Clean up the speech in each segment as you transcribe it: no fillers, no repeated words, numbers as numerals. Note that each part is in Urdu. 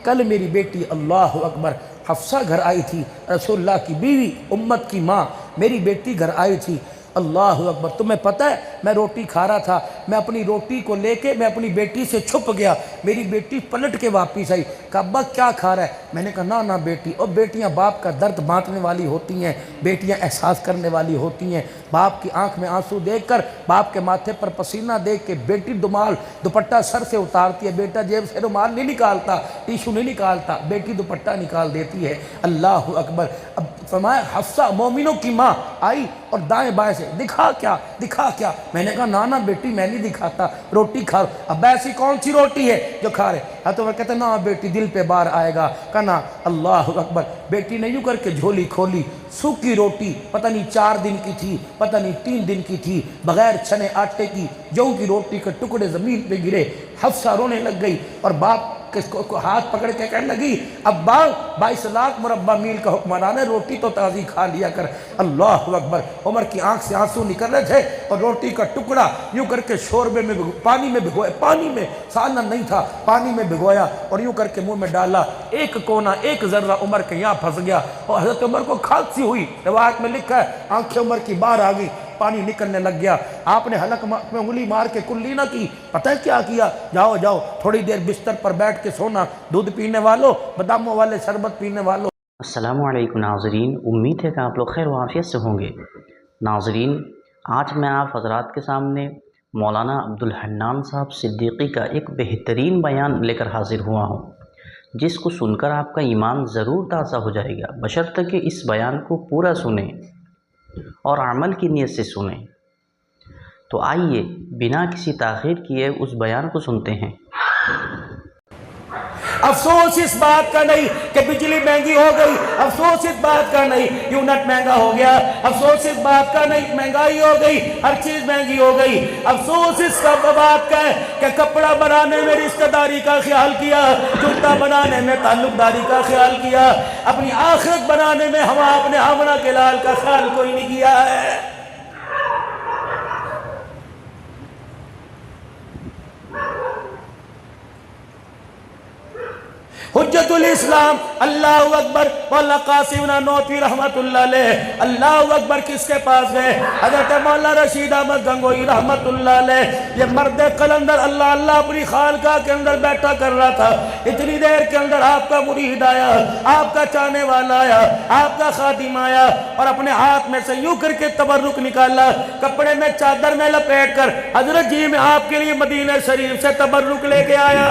کل میری بیٹی اللہ اکبر حفصہ گھر آئی تھی، رسول اللہ کی بیوی، امت کی ماں، میری بیٹی گھر آئی تھی، اللہ اکبر۔ تمہیں پتہ ہے میں روٹی کھا رہا تھا، میں اپنی روٹی کو لے کے میں اپنی بیٹی سے چھپ گیا، میری بیٹی پلٹ کے واپس آئی، کہا ابا کیا کھا رہا ہے؟ میں نے کہا نہ بیٹی، اور بیٹیاں باپ کا درد بانٹنے والی ہوتی ہیں، بیٹیاں احساس کرنے والی ہوتی ہیں، باپ کی آنکھ میں آنسو دیکھ کر، باپ کے ماتھے پر پسینہ دیکھ کے بیٹی دوپٹہ سر سے اتارتی ہے، بیٹا جیب سے رومال نہیں نکالتا، ٹیشو نہیں نکالتا، بیٹی دوپٹہ نکال دیتی ہے، اللہ اکبر۔ اب فرمایا حفصہ مومنوں کی ماں آئی اور دائیں بائیں سے دکھا کیا؟ میں نے کہا نانا بیٹی میں نہیں دکھاتا، روٹی کھا۔ اب ایسی کون سی روٹی ہے جو کھا رہے؟ تو وہ کہتے ہیں نا بیٹی دل پہ بار آئے گا، کہنا اللہ اکبر۔ بیٹی نے یوں کر کے جھولی کھولی، سوکھی روٹی، پتہ نہیں 4 دن کی تھی، پتہ نہیں 3 دن کی تھی، بغیر چھنے آٹے کی، جوں کی روٹی کے ٹکڑے زمین پہ گرے۔ حفصہ رونے لگ گئی اور باپ کو ہاتھ پکڑ کے کہنے لگی ابا 22 لاکھ مربع میل کا حکمران ہے، روٹی تو تازی کھا لیا کر۔ اللہ اکبر۔ عمر کی آنکھ سے آنسو نکل رہے تھے اور روٹی کا ٹکڑا یوں کر کے شوربے میں پانی میں بھگویا، پانی میں، سالن نہیں تھا، پانی میں بھگویا اور یوں کر کے منہ میں ڈالا، ایک کونا ایک ذرہ عمر کے یہاں پھنس گیا اور حضرت عمر کو کھانسی ہوئی، روایت میں لکھا ہے آنکھیں عمر کی باہر آ گئی، پانی نکلنے لگ گیا۔ آپ نے حلق میں انگلی مار کے کلی نہ کی، پتہ ہے کیا کیا؟ جاؤ تھوڑی دیر بستر پر بیٹھ کے سونا، دودھ پینے والوں، باداموں والے شربت پینے والوں۔ السلام علیکم ناظرین، امید ہے کہ آپ لوگ خیر و عافیت سے ہوں گے۔ ناظرین، آج میں آپ حضرات کے سامنے مولانا عبدالحنان صاحب صدیقی کا ایک بہترین بیان لے کر حاضر ہوا ہوں، جس کو سن کر آپ کا ایمان ضرور تازہ ہو جائے گا، بشرطیکہ کہ اس بیان کو پورا سنیں اور عمل کی نیت سے سنیں۔ تو آئیے بنا کسی تاخیر کیے اس بیان کو سنتے ہیں۔ افسوس اس بات کا نہیں کہ بجلی مہنگی ہو گئی، افسوس اس بات کا نہیں یونٹ مہنگا ہو گیا، افسوس اس بات کا نہیں مہنگائی ہو گئی، ہر چیز مہنگی ہو گئی، افسوس اس کا بات کا ہے کہ کپڑا بنانے میں رشتہ داری کا خیال کیا، جوتا بنانے میں تعلق داری کا خیال کیا، اپنی آخرت بنانے میں ہم اپنے آمنہ کے لال کا خیال کوئی نہیں کیا ہے۔ حجت الاسلام اللہ اکبر مولانا قاسم نانوتوی رحمت اللہ علیہ، اللہ اکبر کس کے پاس گئے؟ حضرت مولانا رشید احمد گنگوئی رحمت اللہ علیہ۔ یہ مرد قلندر اللہ اپنی خانقاہ کے اندر بیٹھا کر رہا تھا، اتنی دیر کے اندر آپ کا مرید آیا، آپ کا چاہنے والا آیا، آپ کا خادم آیا اور اپنے ہاتھ میں سے یوں کر کے تبرک نکالا، کپڑے میں چادر میں لپیٹ کر حضرت جی میں آپ کے لیے مدینہ شریف سے تبرک لے کے آیا۔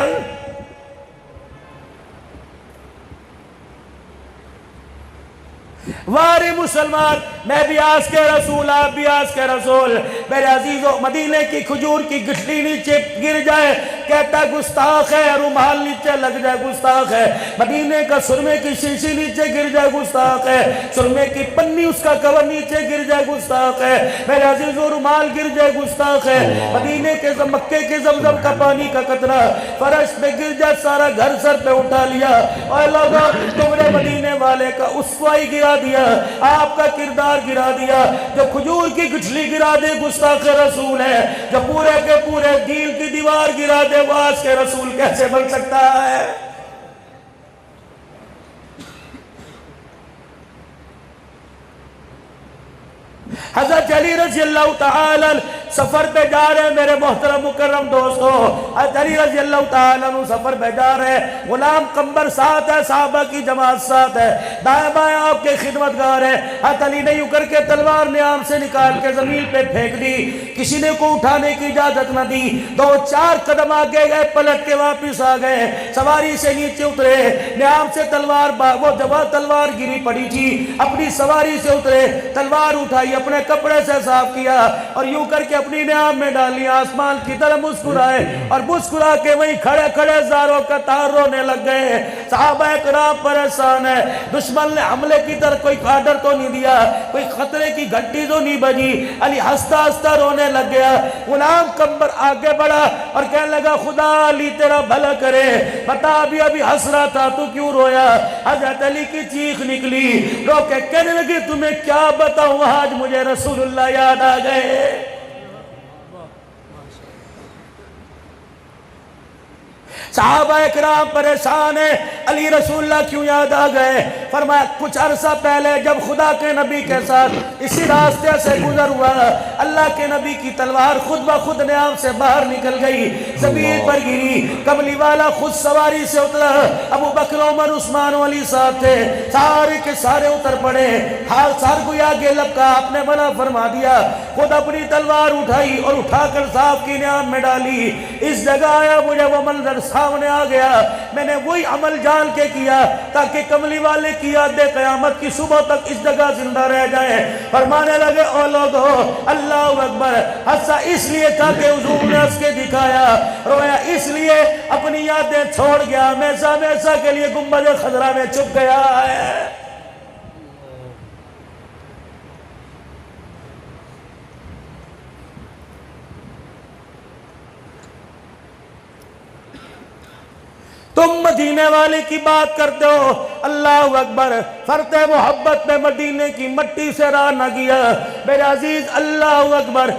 وارے مسلمان، میں بھی آس کے رسول، آپ بھی آس کے رسول، میرے عزیزوں مدینے کی کھجور کی گٹھلی نیچے گر جائے کہتا گستاخ ہے، رومال نیچے لگ جائے گستاخ ہے، مدینے کا سرمے کی شیشی نیچے گر جائے گستاخ ہے، سرمے کی پنی اس کا کور نیچے گر جائے گستاخ ہے، میرے عزیزوں رومال گر جائے گستاخ ہے، مدینے کے مکے کے زمزم کا پانی کا قطرہ فرش پہ گر جائے، سارا گھر سر پہ اٹھا لیا، اے لوگوں تم نے مدینے والے کا اسوائی گرا دیا، آپ کا کردار گرا دیا، جو کھجور کی گٹھلی گرا دے گستاخ رسول ہے، جو پورے کے پورے دین کی دیوار گرا دے وہ آج کے رسول کیسے بن سکتا ہے؟ حضرت علی رضی اللہ تعالی سفر پہ جا رہے ہیں میرے محترم مکرم دوستو، حضرت علی رضی اللہ تعالیٰ سفر پہ جا رہے ہیں، غلام قمبر ساتھ ہے، صحابہ کی جماعت ساتھ ہے، دائیں بائیں آپ کے خدمتگار ہیں، حضرت علی نے یوں کر کے تلوار نیام سے نکال کے زمین پہ پھینک دی، کسی نے کو اٹھانے کی اجازت نہ دی، 2-4 قدم آگے گئے پلٹ کے واپس آ گئے، سواری سے نیچے اترے، نیام سے تلوار وہ جواب تلوار گری پڑی تھی، اپنی سواری سے اترے، تلوار اٹھائی، اپنے کپڑے سے صاف کیا اور یوں کر کے اپنی نیام میں ڈالی، آسمان کی طرف مسکرائے اور مسکرا کے وہیں کھڑے کھڑے زاروں کا تار رونے لگ گئے۔ صحابہ کرام پریشان ہے، دشمن نے حملے کی طرف کوئی آرڈر تو نہیں دیا، کوئی خطرے کی گھنٹی تو نہیں بجی، علی ہنستا ہنستا رونے لگ گیا۔ غلام قمبر آگے بڑھا اور کہنے لگا خدا علی تیرا بھلا کرے، بتا ابھی ہنس رہا تھا تو کیوں رویا؟ حضرت علی کی چیخ نکلی، رو کے کہنے لگی تمہیں کیا بتاؤں آج مجھے رسول اللہ یاد آ گئے۔ صحابہ اکرام پریشان ہیں، علی رسول اللہ کیوں یاد آ گئے؟ فرمایا کچھ عرصہ پہلے جب خدا کے نبی کے ساتھ اسی راستے سے گزر ہوا، اللہ کے نبی کی تلوار خود بخود نیام سے باہر نکل گئی، زمین پر گری، کملی والا خود سواری سے اترا، ابو بکر عمر عثمان و علی صاحب تھے، سارے کے سارے اتر پڑے، حال سار کو آگے لپکا، آپ نے منع فرما دیا، خود اپنی تلوار اٹھائی اور اٹھا کر صاحب کی نیام میں ڈالی۔ اس جگہ آیا، مجھے وہ منظر سامنے آ گیا، میں نے وہی عمل جان کے کیا تاکہ کملی والے کی یادیں قیامت کی صبح تک اس جگہ زندہ رہ جائیں۔ فرمانے لگے او لوگو اللہ اکبر، ہنسا اس لیے تھا کہ حضور نے ہنس کے دکھایا، رویا اس لیے اپنی یادیں چھوڑ گیا، ہمیشہ ہمیشہ کے لیے گنبد خضرا میں چھپ گیا ہے۔ تم مدینے والے کی بات کرتے ہو، اللہ اکبر، فرط محبت میں مدینے کی مٹی سے راہ نہ کیا۔ میرے عزیز اللہ اکبر،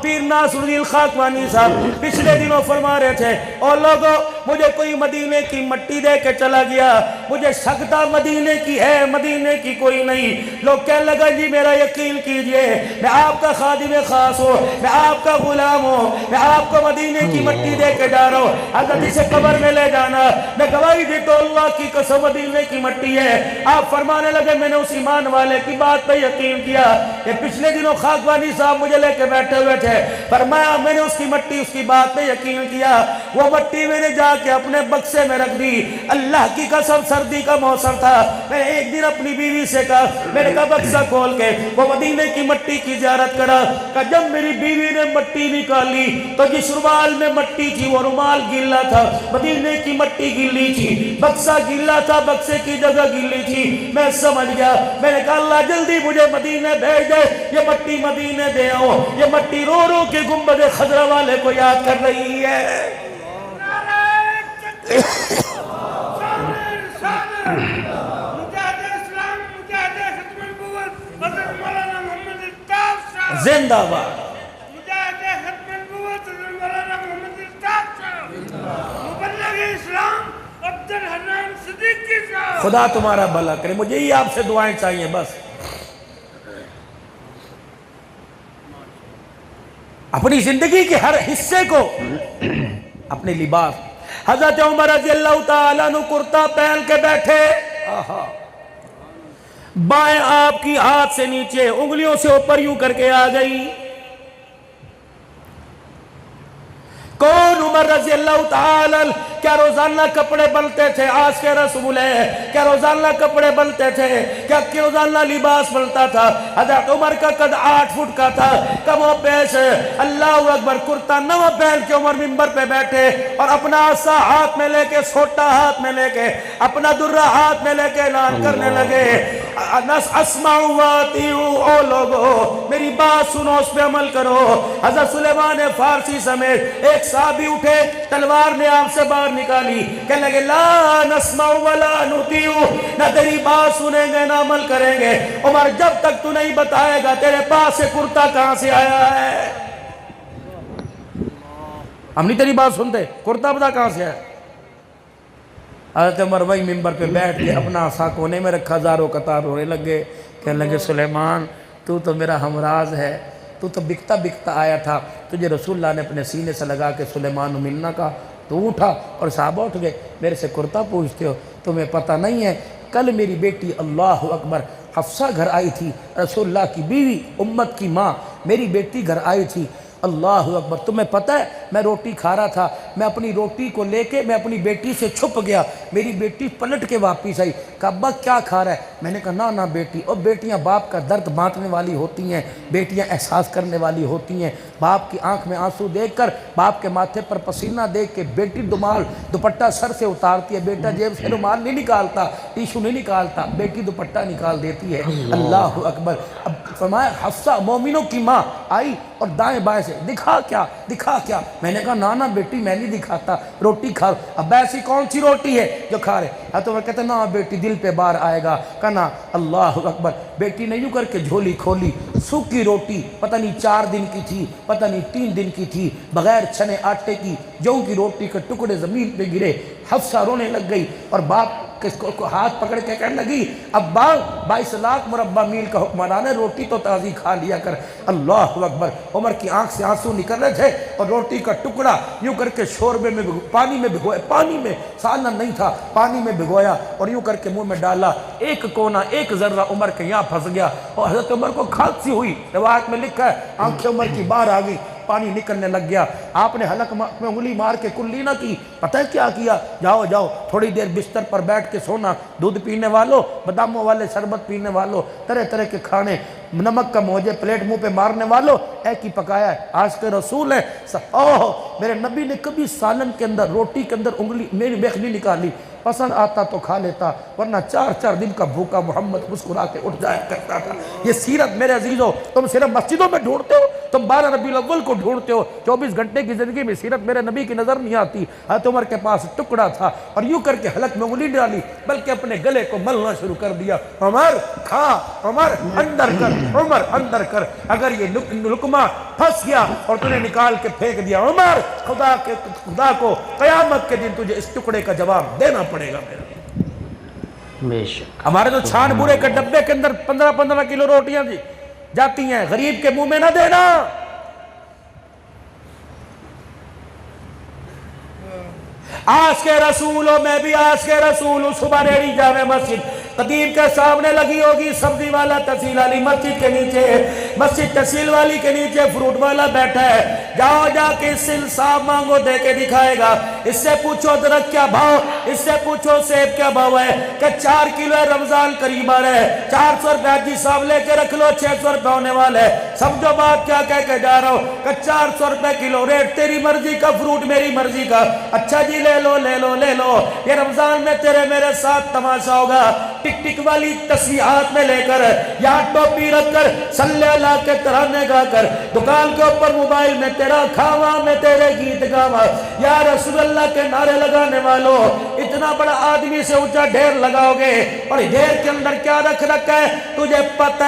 پیر ناصر الدین خاکوانی صاحب پچھلے دنوں فرما رہے تھے، اور لوگوں مجھے کوئی مدینے کی مٹی دے کے چلا گیا، مجھے شک تھا مدینے کی ہے، مدینے کی کوئی نہیں۔ لوگ کہنے لگا جی میرا یقین کیجئے، میں آپ کا خادم خاص ہوں، میں آپ کا غلام ہوں، میں آپ کو مدینے کی مٹی دے کے جا رہا ہوں، حضرت اسے قبر میں لے جانا، میں گواہی دی تو اللہ کی قسم مدینے کی مٹی ہے۔ آپ فرمانے لگے میں نے اس ایمان والے کی بات پہ یقین کیا کہ پچھلے دنوں خاکوانی صاحب مجھے لے کے بیٹھے ہوئے تھے، فرمایا میں نے اس کی مٹی، اس کی بات پہ یقین کیا، وہ مٹی میں نے جا کے اپنے بکسے میں رکھ دی۔ اللہ کی قسم سردی کا موسم تھا، میں نے ایک دن اپنی بیوی سے کہا، میں نے کہا بکسہ کھول کے وہ مدینے کی مٹی کی زیارت کرا، کہ جب میری بیوی نے مٹی نکالی تو جس رومال میں مٹی تھی وہ رومال گیلا تھا، مدینے کی مٹی گیلی تھی، بکسہ گیلا تھا، بکسے کی جگہ گیلی تھی۔ میں سمجھ گیا، میں نے کہا اللہ جلدی مجھے مدینے بھیج دے، یہ مٹی مدینے دے آؤ، یہ مٹی رو رو کے گنبد خضرا والے کو یاد کر رہی ہے۔ زندہ باد۔ خدا تمہارا بھلا کرے، مجھے ہی آپ سے دعائیں چاہیے بس۔ اپنی زندگی کے ہر حصے کو اپنے لباس، حضرت عمر رضی اللہ تعالیٰ عنہ کرتا پہن کے بیٹھے، بائیں آپ کی ہاتھ سے نیچے انگلیوں سے اوپر یوں کر کے آ گئی۔ کون عمر رضی اللہ تعالیٰ؟ کیا روزانہ کپڑے بنتے تھے؟ آج کے رسول ہے، کیا روزانہ کپڑے بنتے تھے؟ کیا روزانہ لباس بنتا تھا؟ حضرت عمر کا قد 8 فٹ کا تھا، کم و بیش، اللہ اکبر، کرتا نواں پہن کے عمر منبر پہ بیٹھے اور اپنا عصا ہاتھ میں لے کے، سوٹا ہاتھ میں لے کے، اپنا درہ ہاتھ میں لے کے اعلان کرنے لگے، اسمعوا واطیعوا، او لوگو میری بات سنو، اس پہ عمل کرو۔ حضرت سلیمان فارسی سمیت ایک صحابی اٹھے، تلوار نے آپ سے باہر نکالی، کہنے لگے لا نسمع ولا نطیع، نہ تیری بات سنیں گے نہ عمل کریں گے۔ عمر جب تک تو نہیں بتائے گا تیرے پاس سے کرتا کہاں سے آیا ہے، ہم نہیں تیری بات سنتے، کرتا بتا کہاں سے آیا۔ حضرت عمر وہی منبر پہ بیٹھ کے اپنا عصا کونے میں رکھا، زاروں قطار رونے لگے، کہنے لگے سلیمان تو تو میرا ہمراز ہے، تو تو بکتا بکتا آیا تھا، تجھے رسول اللہ نے اپنے سینے سے لگا کے سلیمان ملنا کا، تو اٹھا اور صحابہ اٹھ گئے، میرے سے کرتا پوچھتے ہو، تمہیں پتہ نہیں ہے کل میری بیٹی اللہ اکبر حفصہ گھر آئی تھی، رسول اللہ کی بیوی، امت کی ماں، میری بیٹی گھر آئی تھی، اللہ اکبر، تمہیں پتہ ہے میں روٹی کھا رہا تھا، میں اپنی روٹی کو لے کے میں اپنی بیٹی سے چھپ گیا، میری بیٹی پلٹ کے واپس آئی، کہا ابا کیا کھا رہا ہے؟ میں نے کہا نہ بیٹی، اور بیٹیاں باپ کا درد بانٹنے والی ہوتی ہیں، بیٹیاں احساس کرنے والی ہوتی ہیں، باپ کی آنکھ میں آنسو دیکھ کر، باپ کے ماتھے پر پسینہ دیکھ کے بیٹی دوپٹہ سر سے اتارتی ہے، بیٹا جیب سے رومال نہیں نکالتا، ٹیشو نہیں نکالتا، بیٹی دوپٹہ نکال دیتی ہے، اللہ اکبر۔ اب فرمایا حفصہ مومنوں کی ماں آئی اور دائیں بائیں سے ایسے دکھا کیا میں نے کہا نا بیٹی میں نہیں دکھاتا، روٹی کھا۔ اب ایسی کون سی روٹی ہے جو کھا رہے؟ تو وہ کہتے نا بیٹی دل پہ بار آئے گا، کہنا اللہ اکبر۔ بیٹی نے یوں کر کے جھولی کھولی، سوکھی روٹی پتہ نہیں 4 دن کی تھی، پتہ نہیں 3 دن کی تھی، بغیر چھنے آٹے کی، جوں کی روٹی کے ٹکڑے زمین پہ گرے۔ حفصہ رونے لگ گئی اور باپ کس کو ہاتھ پکڑ کے کہنے لگی ابا 22 لاکھ مربع میل کا حکمران ہے، روٹی تو تازی کھا لیا کر۔ اللہ اکبر۔ عمر کی آنکھ سے آنسو نکل رہے تھے اور روٹی کا ٹکڑا یوں کر کے شوربے میں پانی میں بھگویا، پانی میں سالن نہیں تھا، پانی میں بھگویا اور یوں کر کے منہ میں ڈالا۔ ایک کونا ایک ذرہ عمر کے یہاں پھنس گیا اور حضرت عمر کو کھانسی ہوئی۔ روایت میں لکھا ہے آنکھیں عمر کی باہر آ گئی، پانی نکلنے لگ گیا۔ آپ نے حلق میں انگلی مار کے کلی نہ کی، پتہ ہے کیا کیا؟ جاؤ تھوڑی دیر بستر پر بیٹھ کے سونا، دودھ پینے والوں، باداموں والے شربت پینے والوں، طرح طرح کے کھانے، نمک کا موجے پلیٹ منہ پہ مارنے والوں، ایک ہی پکایا ہے، آج کے رسول ہیں۔ میرے نبی نے کبھی سالن کے اندر روٹی کے اندر انگلی میری بیخنی نکالی، پسند آتا تو کھا لیتا، ورنہ 4 دن کا بھوکا محمد مسکرا کے اٹھ جایا کرتا تھا۔ یہ سیرت میرے عزیزوں تم صرف مسجدوں میں ڈھونڈتے ہو، تم 12 ربیع الاول کو ڈھونڈتے ہو، 24 گھنٹے کی زندگی میں سیرت میرے نبی کی نظر نہیں آتی۔ حضرت عمر کے پاس ٹکڑا تھا اور یوں کر کے حلق میں انگلی ڈالی، بلکہ اپنے گلے کو ملنا شروع کر دیا۔ عمر کھا، عمر اندر کر، عمر اندر کر، اگر یہ لقمہ پھنس گیا اور تو نے نکال کے پھینک دیا، عمر خدا کو قیامت کے دن تجھے اس ٹکڑے کا جواب دینا پڑے گا میرا۔ بے شک ہمارے تو چھان بورے کے ڈبے کے اندر 15 کلو روٹیاں جاتی ہیں، غریب کے منہ میں نہ دینا۔ آج کے رسولوں میں بھی آج کے رسول صبح ریڑی جامع مسجد قدیم کے سامنے لگی ہوگی، سبزی والا تحصیل والی مسجد کے نیچے، مسجد تحصیل والی کے نیچے فروٹ والا بیٹھا ہے، جاؤ جا کے اس سے انصاف مانگو، دے کے دکھائے گا۔ اس سے پوچھو درخت کیا بھاؤ، اس سے پوچھو سیب کیا بھاؤ ہے، کہ 4 کلو ہے، رمضان قریب آ رہا ہے، 400 روپے حاجی صاحب لے کے رکھ لو، 600 روپے ہونے والے ہے۔ سمجھو بات کیا کہہ کے جا رہا ہوں، کہ 400 روپے کلو، ریٹ تیری مرضی کا، فروٹ میری مرضی کا۔ اچھا جی لے لو لے لو لے لو، یہ رمضان میں تیرے میرے ساتھ تماشا ہوگا، ٹک ٹک والی تسبیحات میں لے کر، یا ٹوپی رکھ کر، صلی اللہ کے ترانے گا کر، دکان کے اوپر موبائل میں تیرا کھاوا، میں تیرے گیت گاوا، یا رسول اللہ کے نعرے لگانے والوں، اتنا بڑا آدمی سے اونچا ڈھیر لگاؤ گے، اور ڈھیر کے اندر کیا رکھ رکھا ہے تجھے پتہ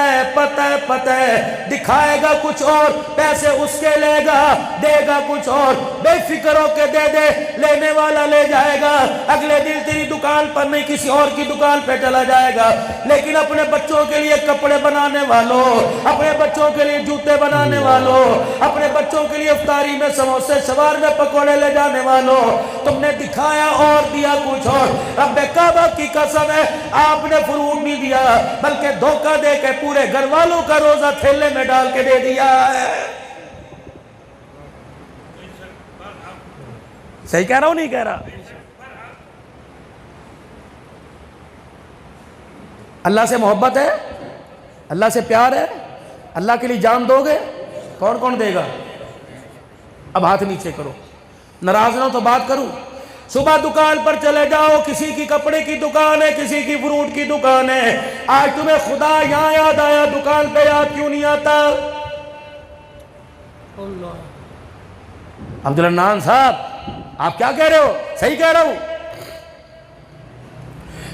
ہے، دکھائے گا کچھ اور، پیسے اس کے لے گا، دے گا کچھ اور، بے فکر ہو کے دے دے، لینے والا لے جائے گا، اگلے دن تیری دکان پر نہیں کسی اور کی دکان پہ چلا جائے گا۔ لیکن اپنے بچوں کے لیے کپڑے بنانے والوں، اپنے بچوں کے لیے جوتے بنانے والوں، اپنے بچوں کے لیے افطاری میں سموسے سوار میں پکوڑے لے جانے والوں، تم نے دکھایا اور دیا کچھ اور۔ رب کعبہ کی قسم ہے آپ نے فروٹ نہیں دیا، بلکہ دھوکہ دے کے پورے گھر والوں کا روزہ تھیلے میں ڈال کے دے دیا ہے۔ صحیح کہہ رہا ہوں نہیں کہہ رہا؟ اللہ سے محبت ہے، اللہ سے پیار ہے، اللہ کے لیے جان دو گے، کون کون دے گا؟ اب ہاتھ نیچے کرو، ناراض نہ ہو تو بات کروں۔ صبح دکان پر چلے جاؤ، کسی کی کپڑے کی دکان ہے، کسی کی فروٹ کی دکان ہے، آج تمہیں خدا یہاں یاد آیا، دکان پہ یاد کیوں نہیں آتا؟ عبدالرحمن صاحب آپ کیا کہہ رہے ہو؟ صحیح کہہ رہا ہوں؟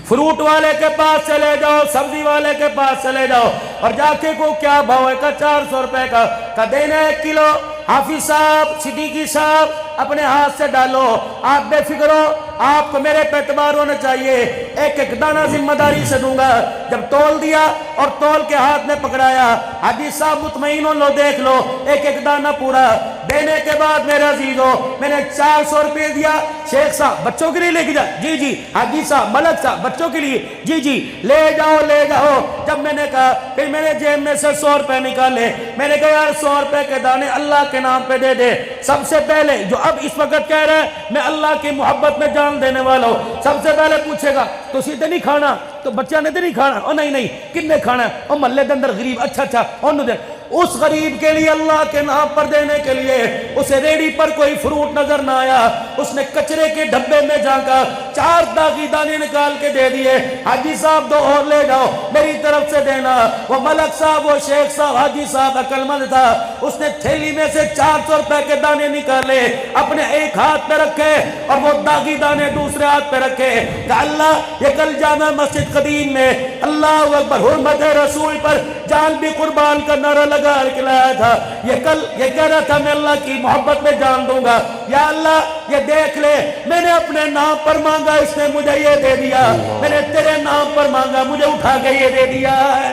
فروٹ والے کے پاس چلے جاؤ، سبزی والے کے پاس چلے جاؤ اور جا کے کو کیا بھاؤ ہے، کا 400 روپے کا دینا 1 کلو۔ حافظ صاحب، صدیقی صاحب اپنے ہاتھ سے ڈالو، آپ بے فکر ہو، آپ کو میرے پہ اعتبار ہونا چاہیے، ایک دانہ ذمہ داری سے دوں گا۔ جب تول دیا اور تول کے ہاتھ میں پکڑایا، حاجی صاحب مطمئن ہو، لو دیکھ لو، ایک دانہ پورا دینے کے بعد میرے عزیزوں میں نے 400 روپے دیا۔ شیخ صاحب بچوں کے لیے لے کے جا، جی جی۔ حاجی صاحب، ملک صاحب بچوں کے لیے، جی جی لے جاؤ لے جاؤ۔ جب میں نے کہا، پھر میں نے جیب میں سے 100 روپے نکالے، میں نے کہا یار 100 روپے کے دانے اللہ کے نام پہ دے دے۔ سب سے پہلے جو اب اس وقت کہہ رہا ہے میں اللہ کی محبت میں جان دینے والا ہوں، سب سے پہلے پوچھے گا تو سیدھے نہیں کھانا، تو بچہ نے تو نہیں کھانا، او نہیں کن نے کھانا ہے، او محلے دے اندر غریب، اچھا انہوں دے۔ اس غریب کے لیے اللہ کے نام پر دینے کے لیے اسے ریڑی پر کوئی فروٹ نظر نہ آیا، اس نے کچرے کے ڈبے میں جا کر 4 داغی دانے نکال کے دے دیے، حاجی صاحب 2 اور لے جاؤ میری طرف سے دینا۔ وہ ملک صاحب، وہ شیخ صاحب، حاجی صاحب عقل مند تھا، اس نے تھیلی میں سے 400 روپے کے دانے نکالے، اپنے ایک ہاتھ پہ رکھے اور وہ داغی دانے دوسرے ہاتھ پہ رکھے کہ اللہ یہ کل جامع مسجد قدیم میں اللہ اکبر حرمت رسول پر جان بھی قربان کا نعرہ لگا کے لایا تھا، یہ کل یہ کہہ رہا تھا میں اللہ کی محبت میں جان دوں گا، یا اللہ یہ دیکھ لے میں نے اپنے نام پر مانگا اس نے مجھے یہ دے دیا، میں نے تیرے نام پر مانگا مجھے اٹھا کے یہ دے دیا ہے۔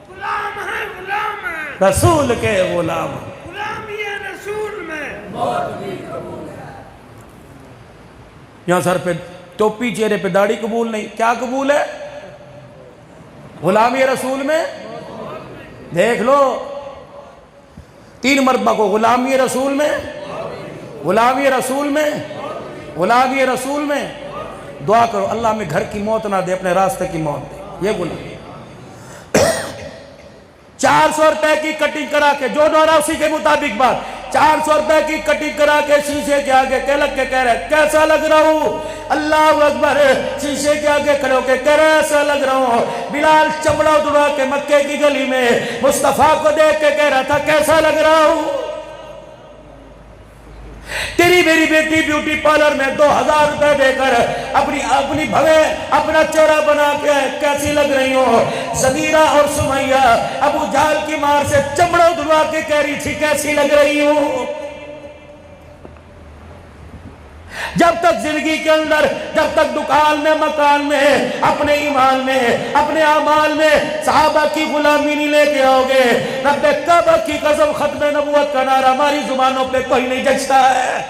غلام ہے، غلام ہے، رسول کے غلام، غلامی ہے رسول میں۔ یہاں سر پہ ٹوپی، چہرے پہ داڑھی قبول نہیں، کیا قبول ہے؟ غلامی رسول میں دیکھ لو 3 مرتبہ کو، غلامی رسول میں، غلامی رسول میں، غلامی رسول میں۔ دعا کرو اللہ میں گھر کی موت نہ دے، اپنے راستے کی موت دے، یہ غلامی۔ 400 روپے کی کٹنگ کرا کے، جو نعرہ اسی کے مطابق بات، 400 روپے کی کٹنگ کرا کے شیشے کے آگے کہہ رہے کیسا لگ رہا ہوں؟ اللہ اکبر، شیشے کے آگے کھڑے ہو کے کہہ رہے ایسا لگ رہا ہوں۔ بلال چمڑا اڑا کے مکے کی گلی میں مصطفیٰ کو دیکھ کے کہہ رہا تھا کیسا لگ رہا ہوں؟ تیری میری بیٹی بیوٹی پارلر میں 2000 روپے دے کر اپنی بھوے اپنا چہرہ بنا کے کیسی لگ رہی ہو؟ زبیرہ اور سمیہ ابو جہل کی مار سے چمڑا اڑا کے کہہ رہی تھی کیسی لگ رہی ہوں؟ جب تک زندگی کے اندر، جب تک دکان میں، مکان میں، اپنے ایمان میں، اپنے اعمال میں صحابہ کی غلامی نہیں لے کے آؤ گے، رب کعبہ کی قسم ختم نبوت کا نعرہ ہماری زبانوں پہ کوئی نہیں جچتا ہے۔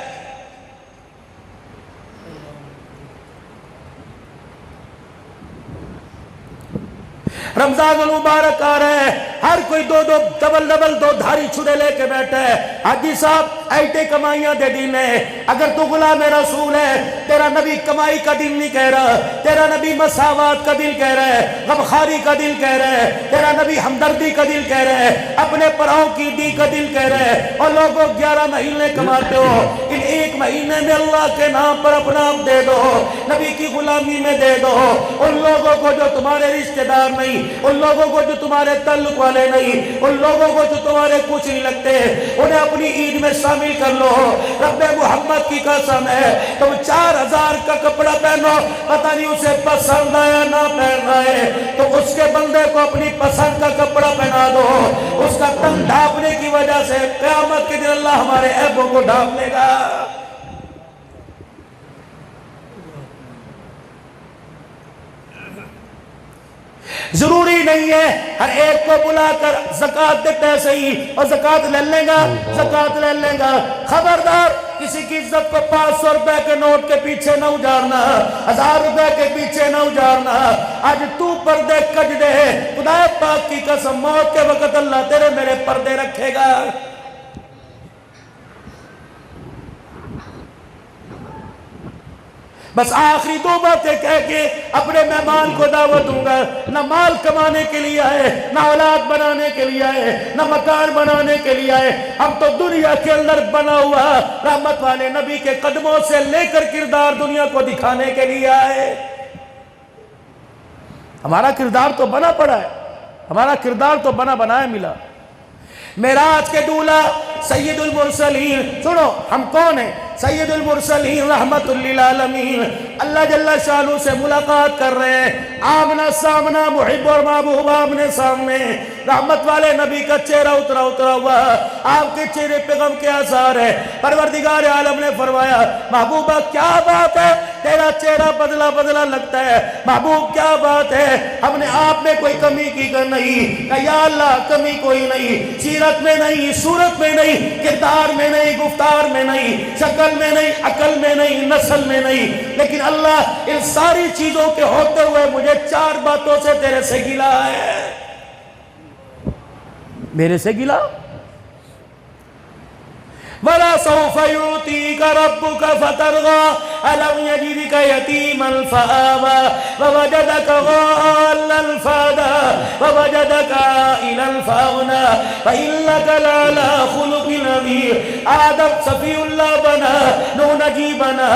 رمضان المبارک آ رہے ہیں، ہر کوئی ڈبل دو دھاری چھرے لے کے بیٹھے ہیں۔ حاجی صاحب ایٹے کمائیاں دے دین ہے، اگر تو غلام رسول ہے، تیرا نبی کمائی کا دل نہیں کہہ رہا، تیرا نبی مساوات کا دل کہہ رہا ہے، غمخواری کا دل کہہ رہا ہے، تیرا نبی ہمدردی کا دل کہہ رہا ہے، اپنے پراؤں کی دی کا دل کہہ رہا ہے، اور لوگوں 11 مہینے کماتے ہو، ان 1 مہینے میں اللہ کے نام پر اپنا آپ دے دو، نبی کی غلامی میں دے دو۔ ان لوگوں کو جو تمہارے رشتہ دار نہیں، ان لوگوں کو جو تمہارے تعلق والے نہیں، ان لوگوں کو جو تمہارے کچھ نہیں لگتے، انہیں اپنی عید میں شامل کر لو۔ رب محمد کی قسم ہے تم 4000 کا کپڑا پہنو، پتہ نہیں اسے پسند آیا نہ پہننا ہے، تو اس کے بندے کو اپنی پسند کا کپڑا پہنا دو، اس کا تن ڈھانپنے کی وجہ سے قیامت کے دن اللہ ہمارے عیبوں کو ڈھانپ لے گا۔ ضروری نہیں ہے ہر ایک کو بلا کر زکوٰۃ دے پیسے ہی اور زکوٰۃ لے لے گا، زکوٰۃ لے لے گا۔ خبردار کسی کی عزت کو 500 روپے کے نوٹ کے پیچھے نہ اجارنا، 1000 روپے کے پیچھے نہ اجارنا۔ آج تو پردے کج دے، خدا پاک کی قسم موت کے وقت اللہ تیرے میرے پردے رکھے گا۔ بس آخری 2 باتیں کہہ کے اپنے مہمان کو دعوت دوں گا، نہ مال کمانے کے لیے آئے، نہ اولاد بنانے کے لیے آئے، نہ مکان بنانے کے لیے آئے، ہم تو دنیا کے اندر بنا ہوا رحمت والے نبی کے قدموں سے لے کر کردار دنیا کو دکھانے کے لیے آئے۔ ہمارا کردار تو بنا پڑا ہے، ہمارا کردار تو بنا بنایا ملا۔ معراج کے دولہ سید المرسلین، سنو ہم کون ہیں؟ سید المرسلین رحمت للعالمین، اللہ جل شانہ سے ملاقات کر رہے ہیں، آمنا سامنا محب اور محبوب آمنے سامنے، رحمت والے نبی کا چہرہ اترا ہوا، آپ کے چہرے پہ غم کے آثار ہے۔ پروردگار عالم نے فرمایا محبوبہ کیا بات ہے، تیرا چہرہ بدلا لگتا ہے، محبوب کیا بات ہے، ہم نے آپ میں کوئی کمی کی کر نہیں، کہ یا اللہ کمی کوئی نہیں، سیرت میں نہیں، صورت میں نہیں، کردار میں نہیں، گفتار میں نہیں، شکل میں نہیں، عقل میں نہیں، نسل میں نہیں، لیکن اللہ ان ساری چیزوں کے ہوتے ہوئے مجھے 4 باتوں سے تیرے سے گلا ہے۔ میرے سے گلا؟ ولا سوف يعطيك ربك فترضى ألم يجدك يتيما فآوى ووجدك ضالا فهدى ووجدك عائلا فأغنى فإنك لعلى خلق عظيم. آدم صفی اللہ بنا، نوح نجی بنا،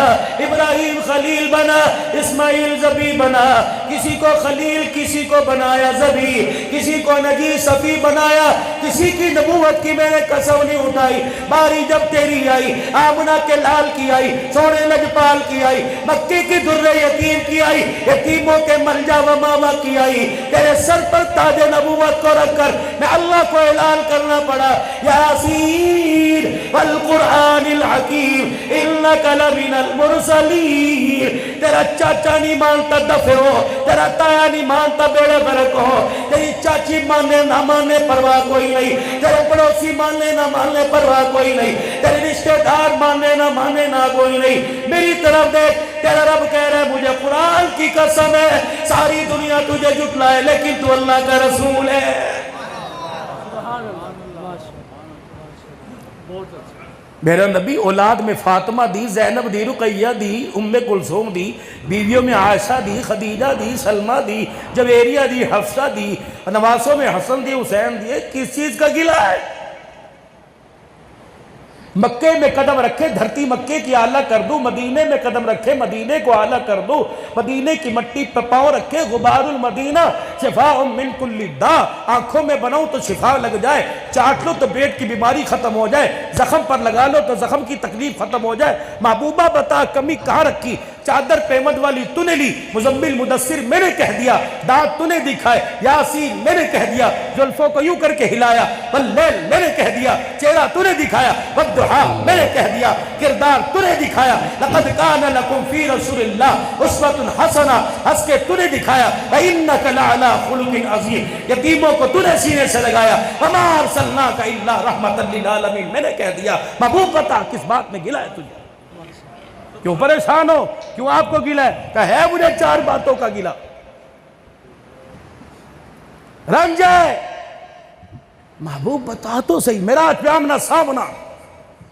ابراہیم خلیل بنا، اسماعیل ذبی بنا. کسی کو خلیل، کسی کو بنایا ذبی، کسی کو نجی صفی بنایا، کسی کی نبوت کی میں نے قسم نہیں اٹھائی. باری جب تیری آئی، آمنہ کے لال کی آئی، سونے لجپال کی آئی، مکی کی در یتیم کی آئی، یتیموں کے ملجا و ماما کی آئی. تیرے سر پر تاج نبوت کو رکھ کر میں اللہ کو اعلان کرنا پڑا، یاسین والقرآن الحکیم انک لمن المرسلین. تیرا چاچا نہیں مانتا دفع ہو، تیرا تایا نہیں مانتا بیڑے برک ہو، تیری چاچی مانے نہ مانے پرواہ کوئی نہیں، تیرے پڑوسی مانے نہ مانے پرواہ کوئی نہیں، تیرے رشتہ دار مانے نہ مانے نہ کوئی نہیں. میری طرف دیکھ، تیرا رب کہہ رہا ہے مجھے قرآن کی قسم ہے ساری دنیا تجھے جھٹلائے لیکن تو اللہ کا رسول ہے. میرا نبی اولاد میں فاطمہ دی، زینب دی، رقیہ دی، ام کلثوم دی، بیویوں میں عائشہ دی، خدیجہ دی، سلمہ دی، جویریہ دی، حفصہ دی، نواسوں میں حسن دی، حسین دی. کس چیز کا گلہ ہے؟ مکے میں قدم رکھے دھرتی مکے کی اعلیٰ کر دوں، مدینے میں قدم رکھے مدینے کو اعلیٰ کر دوں، مدینے کی مٹی پہ پاؤں رکھے غبار المدینہ شفاء من کل داء. آنکھوں میں بناؤں تو شفا لگ جائے، چاٹ لو تو پیٹ کی بیماری ختم ہو جائے، زخم پر لگا لو تو زخم کی تکلیف ختم ہو جائے. محبوبہ بتا کمی کہاں رکھی؟ چادر پیمد والی تو نے لی، مزمل مدثر میں نے کہہ دیا، دانت تو نے دکھائے، یاسین میں نے کہہ دیا، زلفوں کو یوں کر کے ہلایا، واللیل میں نے کہہ دیا، چہرہ تو نے دکھایا، والضحیٰ میں نے کہہ دیا، کردار تو نے دکھایا. لقد کان لکم فی رسول اللہ اسوۃ حسنہ، ہنس کے تو نے دکھایا. وانک لعلی خلق عظیم، یتیموں کو تو نے سینے سے لگایا. وما ارسلناک الا رحمۃ للعالمین میں نے کہہ دیا. محبوب بتا کس بات میں گلہ ہے تجھے؟ کیوں پریشان ہو؟ کیوں آپ کو گلہ ہے؟ کہ ہے مجھے 4 باتوں کا گلہ. رنج ہے. محبوب بتا تو صحیح. معراج پہ آمنا سامنا،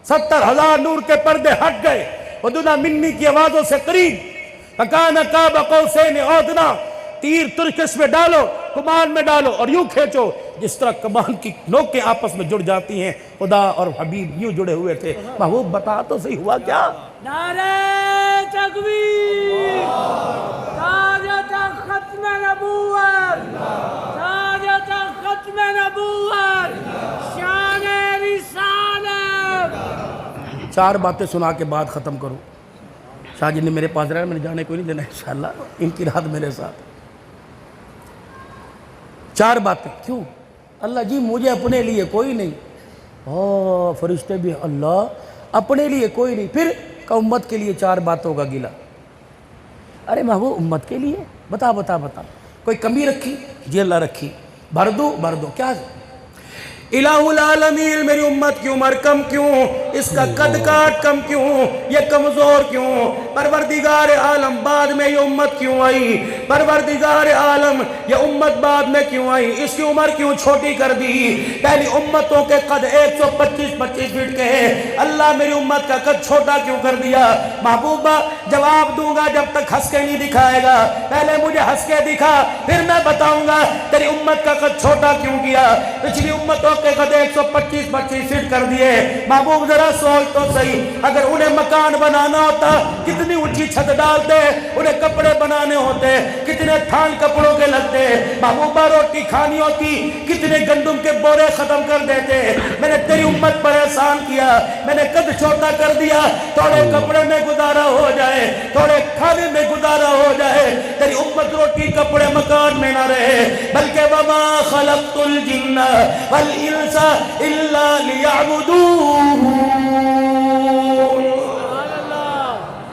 70,000 نور کے پردے ہٹ گئے، ودنا منی کی آوازوں سے قریب، فکان قاب قوسین او ادنیٰ. تیر ترکش میں ڈالو، کمان میں ڈالو اور یوں کھینچو جس طرح کمان کی نوکیں آپس میں جڑ جاتی ہیں. خدا اور حبیب یوں جڑے ہوئے تھے. محبوب بتا تو صحیح ہوا کیا؟ نعرہ تکبیر، تاجت ختم نبوت، تاجت ختم نبوت، شان رسالت. 4 باتیں سنا کے بعد ختم کروں. شاہ جی نے میرے پاس رہا، میں نے جانے کو نہیں دینا انشاءاللہ، ان کی رات میرے ساتھ. 4 باتیں. کیوں؟ اللہ جی مجھے اپنے لیے کوئی نہیں. فرشتے بھی اللہ اپنے لیے کوئی نہیں. پھر کہ امت کے لیے 4 باتوں کا گلہ. ارے محبوب امت کے لیے بتا بتا بتا. کوئی کمی رکھی؟ جی اللہ رکھی. بھر دو بھر دو. کیا الہ العالمین میری امت کی عمر کم کیوں، اس کا قد کاٹ کم کیوں، یہ کمزور کیوں؟ پروردگار عالم بعد میں یہ امت کیوں آئی؟ پروردگار عالم یہ امت بعد میں کیوں آئی؟ اس کی عمر کیوں چھوٹی کر دی؟ پہلی امتوں کے قد 125 فٹ کے ہیں، اللہ میری امت کا قد چھوٹا کیوں کر دیا؟ محبوبہ جواب دوں گا جب تک ہنس کے نہیں دکھائے گا. پہلے مجھے ہنس کے دکھا، پھر میں بتاؤں گا تیری امت کا قد چھوٹا کیوں کیا. پچھلی امتوں کے قد 125 فٹ کر دیے. محبوب ذرا سوچ تو صحیح، اگر انہیں مکان بنانا ہوتا کتنی اونچی چھت ڈالتے، انہیں کپڑے بنانے ہوتے کتنے تھان کپڑوں کے لگتے. محبوبہ روٹی کھانی ہوتی کتنے گندم کے بورے ختم کر دیتے. میں نے تیری امت پر احسان کیا، میں نے قد چھوٹا کر دیا. تھوڑے کپڑے میں گزارا ہو جائے، تھوڑے کھانے میں گزارا ہو جائے. تیری امت روٹی کپڑے مکان میں نہ رہے، بلکہ وما خلقت الجن والانس الا لیعبدون.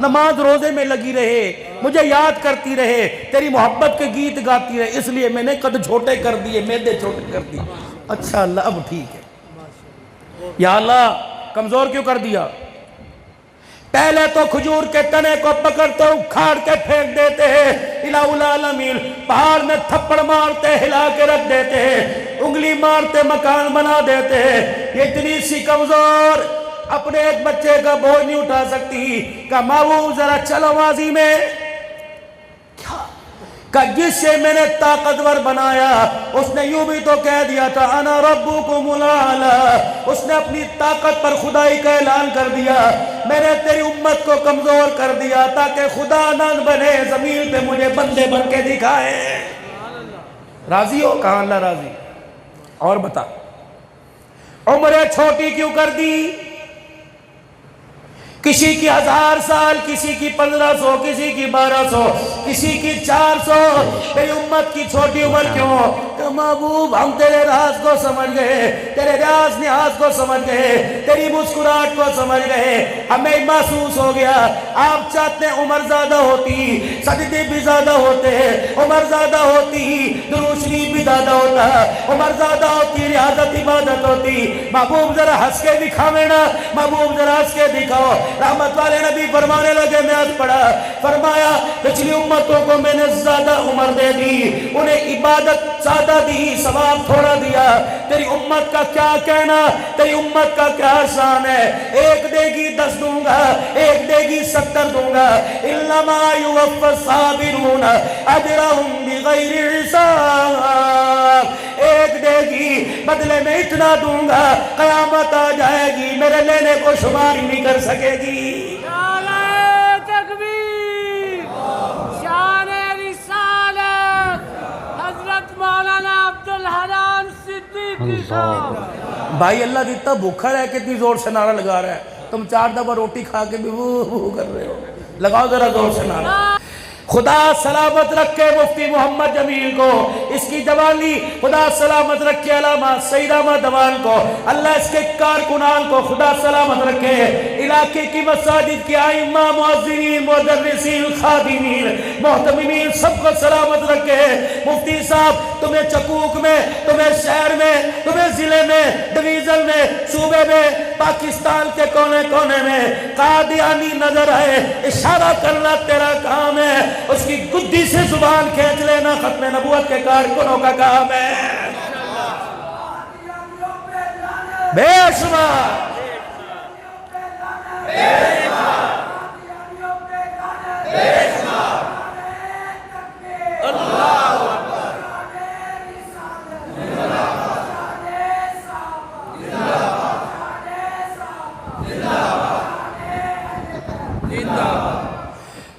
نماز روزے میں لگی رہے، مجھے یاد کرتی رہے، تیری محبت کے گیت گاتی رہے، اس لیے میں نے قد چھوٹے کر دیے، میدے چھوٹے کر دیے. اچھا اللہ اب ٹھیک ہے. یا اللہ کمزور کیوں کر دیا؟ پہلے تو کھجور کے تنے کو پکڑتے اکھاڑ کے پھینک دیتے ہیں، الہ العالمین پہاڑ میں تھپڑ مارتے ہلا کے رکھ دیتے ہیں، انگلی مارتے مکان بنا دیتے ہیں. یہ اتنی سی کمزور اپنے ایک بچے کا بوجھ نہیں اٹھا سکتی. کہا محبوب ذرا چلو ماضی میں. کہ جس سے میں نے طاقتور بنایا اس نے یوں بھی تو کہہ دیا تھا انا ربکم الاعلی. اس نے اپنی طاقت پر خدائی کا اعلان کر دیا. میں نے تیری امت کو کمزور کر دیا تاکہ خدا نہ بنے, زمین پہ مجھے بندے بن کے دکھائے. راضی ہو؟ کہاں اللہ راضی. اور بتا عمریں چھوٹی کیوں کر دی؟ کسی کی 1000 سال, کسی کی 1500, کسی کی 1200, کسی کی 400. تیری امت کی چھوٹی عمر کیوں؟ کہ محبوب ہم تیرے راز کو سمجھ گئے, تیرے راز نیاز کو سمجھ گئے, تیری مسکراہٹ کو سمجھ گئے. ہمیں محسوس ہو گیا آپ چاہتے ہیں عمر زیادہ ہوتی, سجدے بھی زیادہ ہوتے, عمر زیادہ ہوتی, درود شریف بھی زیادہ ہوتا, عمر زیادہ ہوتی, ریاضت عبادت ہوتی. محبوب ذرا ہنس کے دکھاوے نا, محبوب ذرا ہنس کے دکھاؤ. رحمت والے نبی فرمانے لگے, میں آج پڑھا, فرمایا پچھلی امتوں کو میں نے زیادہ عمر دے دی, انہیں عبادت زیادہ دی, ثواب تھوڑا دیا. تیری امت کا کیا کہنا, تیری امت کا کیا شان ہے؟ ایک دے گی 10 دوں گا, ایک دے گی 70 دوں گا. انما یوفی الصابرون اجرهم بغیر حساب. ایک دے گی, بدلے میں اتنا دوں گا, قیامت آ جائے گی میرے لینے کو شمار ہی نہیں کر سکے گی. نعرہ تکبیر, شان رسالت, حضرت مولانا عبدالحنان صدیقی صاحب. بھائی اللہ جتنا بھوکا رہے کتنی زور سے نعرہ لگا رہا ہے. تم 4 دفعہ روٹی کھا کے بھی وہ کر رہے ہو. لگاؤ ذرا زور سے نعرہ. خدا سلامت رکھے مفتی محمد جمیل کو, اس کی جوانی خدا سلامت رکھے. علامہ سید احمد دوان کو, اللہ اس کے کارکنان کو خدا سلامت رکھے. علاقے کی مساجد کی ائمہ, مؤذنین, مدرسین, خادمین, محتممین سب کو سلامت رکھے. مفتی صاحب تمہیں چکوک میں, تمہیں شہر میں, تمہیں ضلع میں, ڈویژن میں, صوبے میں, پاکستان کے کونے کونے میں قادیانی نظر آئے, اشارہ کرنا تیرا کام ہے. اس کی گدی سے زبان کھینچ لینا ختم نبوت کے کارکنوں کا کام ہے. بے شمار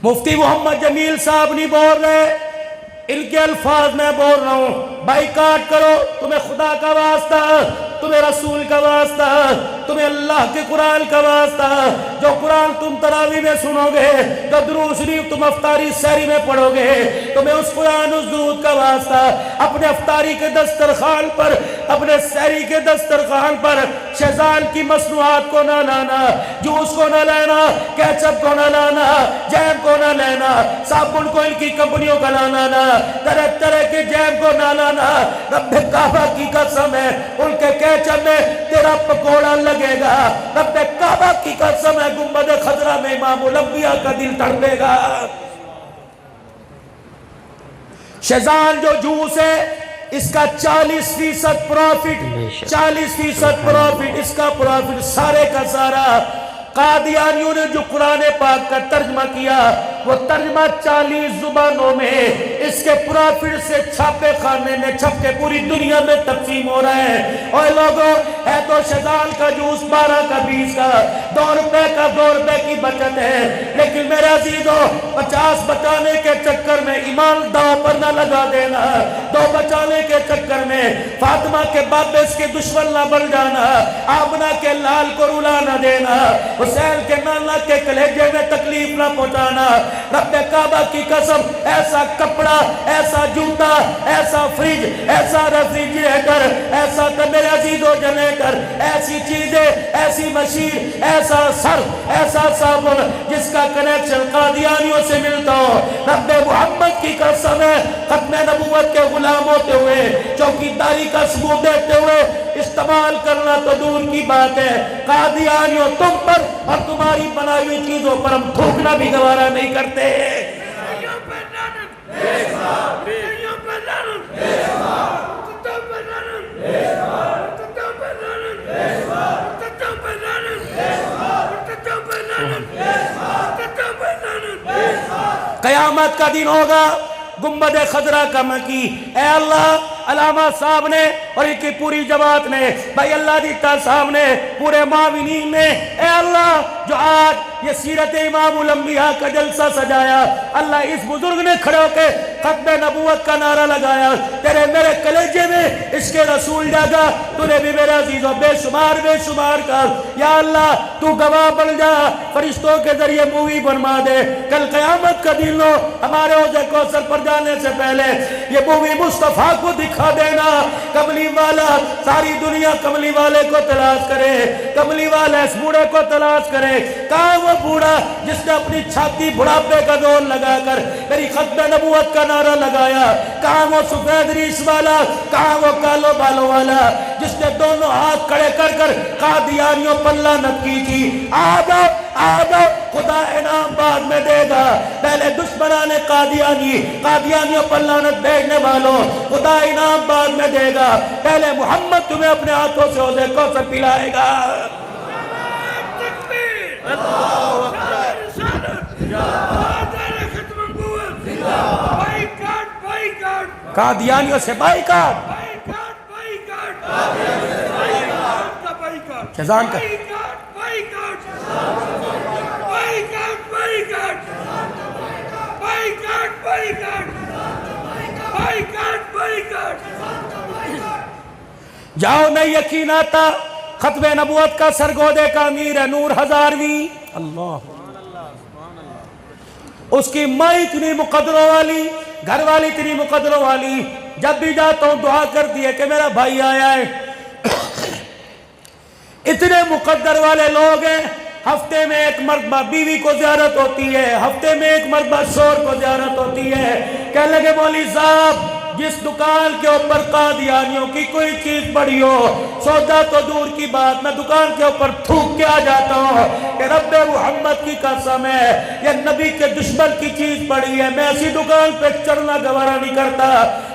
مفتی محمد جمیل صاحب نہیں بول رہے, ان کے الفاظ میں بول رہا ہوں. بائیکاٹ کرو, تمہیں خدا کا واسطہ, تمہیں رسول کا واسطہ, تمہیں اللہ کے قرآن کا واسطہ. جو قرآن تم تراویح میں سنو گے, جو درود شریف تم افطاری سحری میں پڑھو گے, تمہیں اس قرآن اس درود کا واسطہ. اپنے افطاری کے دسترخوان پر, اپنے سحری کے دسترخوان پر شیزان کی مصنوعات کو نہ لانا, جوس کو نہ لینا, کیچپ کو نہ لانا, جیم کو نہ لینا, صابن کو ان کی کمپنیوں کا لانا نہ, طرح طرح کے جیم کو نہ لانا. رب کعبہ کی قسم ہے ان کے کیچپ میں تیرا پکوڑا لگے گا. رب کعبہ کی قسم ہے گنبد خضرا میں امام الانبیاء کا دل تڑپے گا. شیزان جو جوس ہے اس کا 40% پروفٹ, 40% پروفٹ, اس کا پروفٹ سارے کا سارا قادیانیوں نے جو قرآن پاک کا ترجمہ کیا وہ ترجمہ 40 زبانوں میں اس کے پروفٹ سے چھاپے خانے میں چھپ کے پوری دنیا میں تقسیم ہو رہا ہے. اور لوگوں ہے تو شیزان کا جوس 12 کا 20 کا, 2 روپے کا 2 روپے کی بچت ہے. لیکن میرے عزیزوں 50 بچانے کے چکر میں ایمان داؤ پر نہ لگا دینا, 2 بچانے کے چکر میں فاطمہ کے باپس کے دشمن نہ بن جانا, آمنہ کے لال کو رلا نہ دینا, حسین کے نانا کے کلیجے میں تکلیف نہ پہنچانا. رب کعبہ کی قسم ایسا کپڑا, ایسا جوتا, ایسا فریج, ایسا ریفریجریٹر, ایسا میرے عزیزو جنریٹر, ایسی چیزیں, ایسی مشین, ایسا سرف, ایسا صابن جس کا کنیکشن قادیانیوں سے ملتا ہو. رب محمد کی قسم ہے ختم نبوت کے غلام ہوتے ہوئے, چوکیداری کا ثبوت دیتے ہوئے استعمال کرنا تو دور کی بات ہے. قادیانیوں تم پر اور تمہاری بنائی ہوئی چیزوں پر ہم تھوکنا بھی گوارا نہیں کرتے. قیامت کا دن ہوگا، گنبد خضرا کا مکی، اے اللہ علامہ صاحب نے اور ان کی پوری جماعت نے، بھائی اللہ دیتا صاحب نے، پورے معاونین نے، اے اللہ جو آج یہ سیرت امام الانبیاء کا جلسہ سجایا، اللہ اس بزرگ نے کھڑے ہو کے ختم نبوت کا نعرہ لگایا، تیرے میرے کلیجے میں اس کے رسول جاگا، تو نے بھی میرے عزیزوں بے شمار کر، یا اللہ تو گواہ بن جا، فرشتوں کے ذریعے مووی بنوا دے، کل قیامت کا دن لو ہمارے حوض کوثر پر جانے سے پہلے یہ مووی مصطفیٰ کو دکھا دینا، کملی والا، ساری دنیا کملی والے کو تلاش کرے، کملی والا اس بوڑھے کو تلاش کرے، کہاں وہ بوڑھا جس نے اپنی چھاتی بڑھاپے کا زور لگا کر میری ختم نبوت کا نعرہ لگایا، کہاں وہ سفید ریش والا، کہاں وہ کالو بالوں والا جس نے دونوں ہاتھ کھڑے کر قادیانیوں پر لعنت کی تھی، آدھا خدا انعام بعد میں دے گا، پہلے دشمنان قادیانیوں پر لعنت بھیجنے والوں خدا انعام بعد میں دے گا، پہلے محمد تمہیں اپنے ہاتھوں سے حوض کوثر پلائے گا۔ قادیانیوں سے بائیکاٹ، خزان کا جاؤ نہیں یقین آتا، ختم نبوت کا سرگودے کا امیر ہے نور ہزاروی، اللہ اس کی ماں اتنی مقدروں والی، گھر والی اتنی مقدروں والی، جب بھی جاتا ہوں دعا کرتی ہے کہ میرا بھائی آیا ہے۔ اتنے مقدر والے لوگ ہیں، ہفتے میں ایک مرتبہ بیوی کو زیارت ہوتی ہے، ہفتے میں ایک مرتبہ شوہر کو زیارت ہوتی ہے، کہنے لگے مولوی صاحب جس دکان کے اوپر قادیانیوں کی کوئی چیز پڑی ہو، سودا تو دور کی بات، میں دکان کے اوپر تھوک کے آ جاتا ہوں کہ رب محمد کی قسم ہے یہ نبی کے دشمن کی چیز پڑی ہے، میں ایسی دکان پہ چڑھنا گوارا نہیں کرتا۔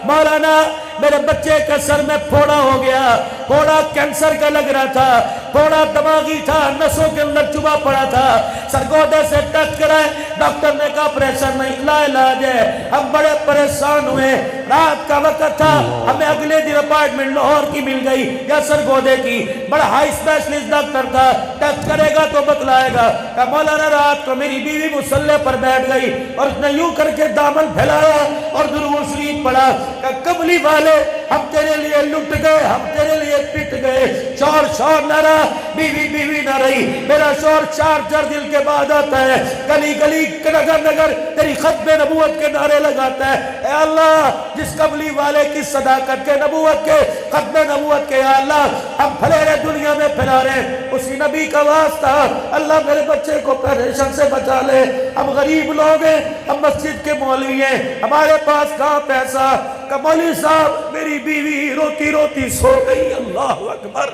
مولانا میرے بچے کے سر میں پھوڑا ہو گیا، پھوڑا کینسر کا لگ رہا تھا، پھوڑا دماغی تھا، نسوں کے اندر چبھا پڑا تھا، سرگودے سے ٹچ کرائے، ڈاکٹر نے کہا آپریشن نہیں، لا علاج ہے۔ ہم بڑے پریشان ہوئے، رات کا وقت تھا، ہمیں اگلے دن اپارٹمنٹ لاہور کی مل گئی یا سرگودے کی، بڑا ہائی اسپیشلسٹ ڈاکٹر تھا، ٹچ کرے گا تو بتلائے گا۔ کہا مولانا رات کو میری بیوی مصلی پر بیٹھ گئی اور اس نے یوں کر کے دامن پھیلایا اور درود شریف پڑھا، کہ کملی والے ہم تیرے لیے لٹ گئے، ہم تیرے لیے پٹ گئے، شور نہ رہا، بیوی نہ رہی، میرا شور چار دل کے بعد آتا ہے، گلی نگر تیری ختم نبوت کے نعرے لگاتا ہے۔ اے اللہ جس کملی والے کی صداقت کے، نبوت کے، ختم نبوت کے، یا اللہ ہم پھلیرے دنیا میں پھیلا رہے ہیں، اسی نبی کا واسطہ اللہ میرے بچے کو پریشان سے بچا لے، ہم غریب لوگ ہیں، ہم مسجد کے مولوی ہیں، ہمارے پاس کہاں پیسہ، کہ مولوی صاحب میری بیوی روتی سو گئی، اللہ اکبر،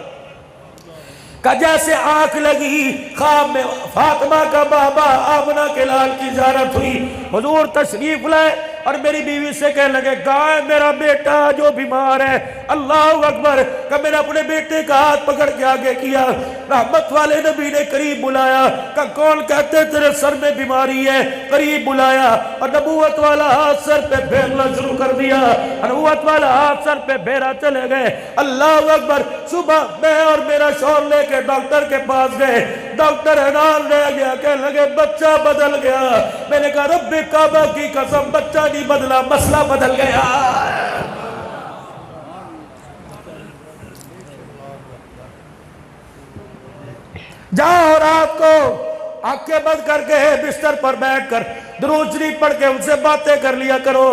کہ جیسے آنکھ لگی خواب میں فاطمہ کا بابا آمنہ کے لال کی زیارت ہوئی، حضور تشریف لائے اور میری بیوی سے کہنے لگے گائے میرا بیٹا جو بیمار ہے، اللہ اکبر، کہ میں نے اپنے بیٹے کا ہاتھ پکڑ کے آگے کیا، رحمت والے نبی نے قریب بلایا، کہ کون کہتے تیرے سر میں بیماری ہے، قریب بلایا اور نبوت والا ہاتھ سر پہ پھیرنا شروع کر دیا، نبوت والا ہاتھ سر پہ پھیرا چلے گئے، اللہ اکبر۔ صبح میں اور میرا شوہر لے کے ڈاکٹر کے پاس گئے، ڈاکٹر حیران رہ گیا، کہنے لگے بچہ بدل گیا، میں نے کہا رب کعبہ کی قسم بچہ نہیں بدلا، مسئلہ بدل گیا۔ جاؤ رات کو آنکھیں بند کر کے بستر پر بیٹھ کر درود شریف پڑھ کے ان سے باتیں کر لیا کرو،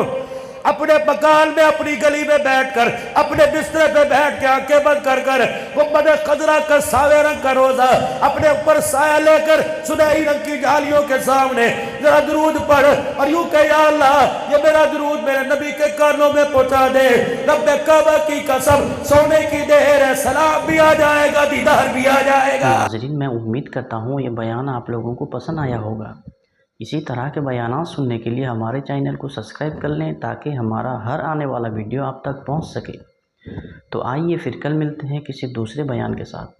اپنے مکان میں اپنی گلی میں بیٹھ کر اپنے بستر پہ بیٹھ کے آنکھیں بند کر گنبد خضرا کا ساوے رنگ کا روزہ اپنے اوپر سایہ لے کر سنہری رنگ کی جھالیوں کے سامنے ذرا درود پڑھ اور یوں کہ یا اللہ یہ میرا درود میرے نبی کے کانوں میں پہنچا دے، رب کعبہ کی قسم سونے کی دیر ہے، سلام بھی آ جائے گا، دیدار بھی آ جائے گا۔ ناظرین میں امید کرتا ہوں یہ بیان آپ لوگوں کو پسند آیا ہوگا، اسی طرح کے بیانات سننے کے لیے ہمارے چینل کو سبسکرائب کر لیں تاکہ ہمارا ہر آنے والا ویڈیو آپ تک پہنچ سکے۔ تو آئیے پھر کل ملتے ہیں کسی دوسرے بیان کے ساتھ۔